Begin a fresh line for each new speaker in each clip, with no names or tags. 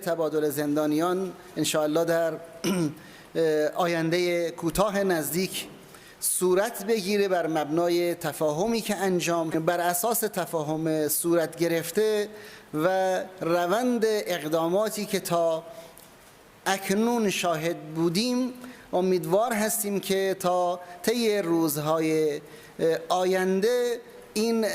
تبادل زندانیان انشاءالله در آینده کوتاه نزدیک صورت بگیره بر مبنای تفاهمی که بر اساس تفاهم صورت گرفته و روند اقداماتی که تا اکنون شاهد بودیم. امیدوار هستیم که تا طی روزهای آینده این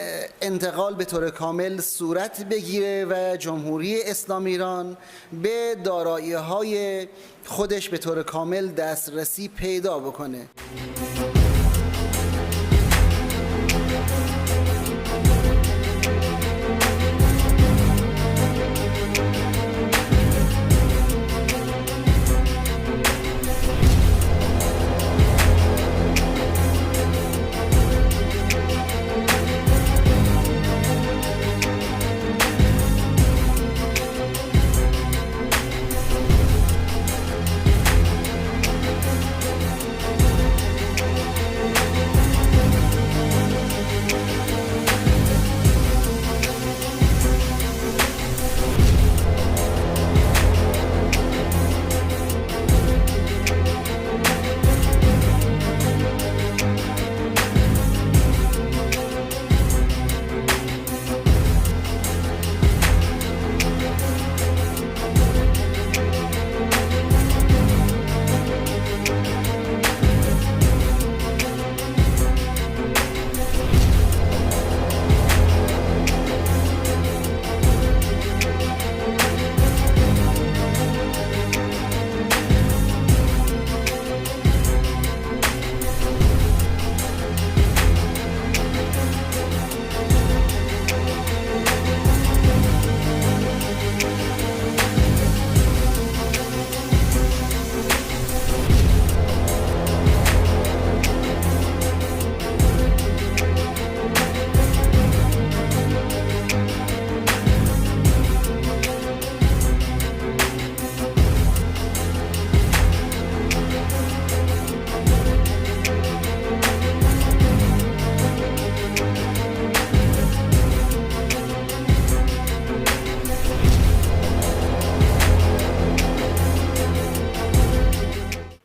انتقال به طور کامل صورت بگیره و جمهوری اسلامی ایران به دارایی‌های خودش به طور کامل دسترسی پیدا بکنه.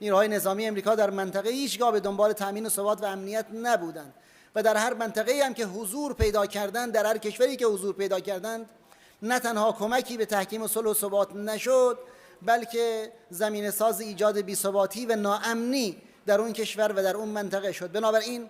نیروهای نظامی امریکا در منطقه هیچگاه به دنبال تامین ثبات و امنیت نبودند و در هر منطقه‌ای هم که حضور پیدا کردند، در هر کشوری که حضور پیدا کردند، نه تنها کمکی به تحکیم صلح و ثبات نشد، بلکه زمینه ساز ایجاد بی‌ثباتی و ناامنی در اون کشور و در اون منطقه شد. بنابراین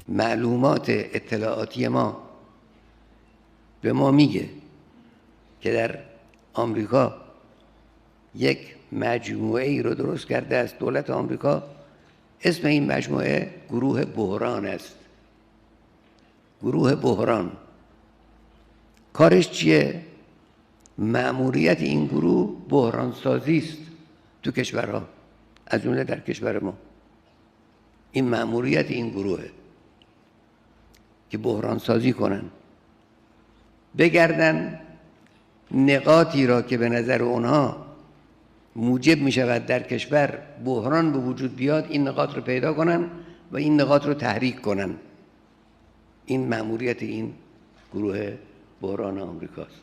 معلومات اطلاعاتی ما به ما میگه که در آمریکا یک مجموعه ای رو درست کرده است دولت آمریکا. اسم این مجموعه گروه بحران است. گروه بحران کارش چیه؟ مأموریت این گروه بحران سازی است تو کشورها، از جمله در کشور ما. این مأموریت این گروهه که بحران سازی کنن، بگردن نقاطی را که به نظر اونها موجب می شود در کشور بحران به وجود بیاد، این نقاط رو پیدا کنن و این نقاط رو تحریک کنن. این مأموریت این گروه بحران آمریکاست.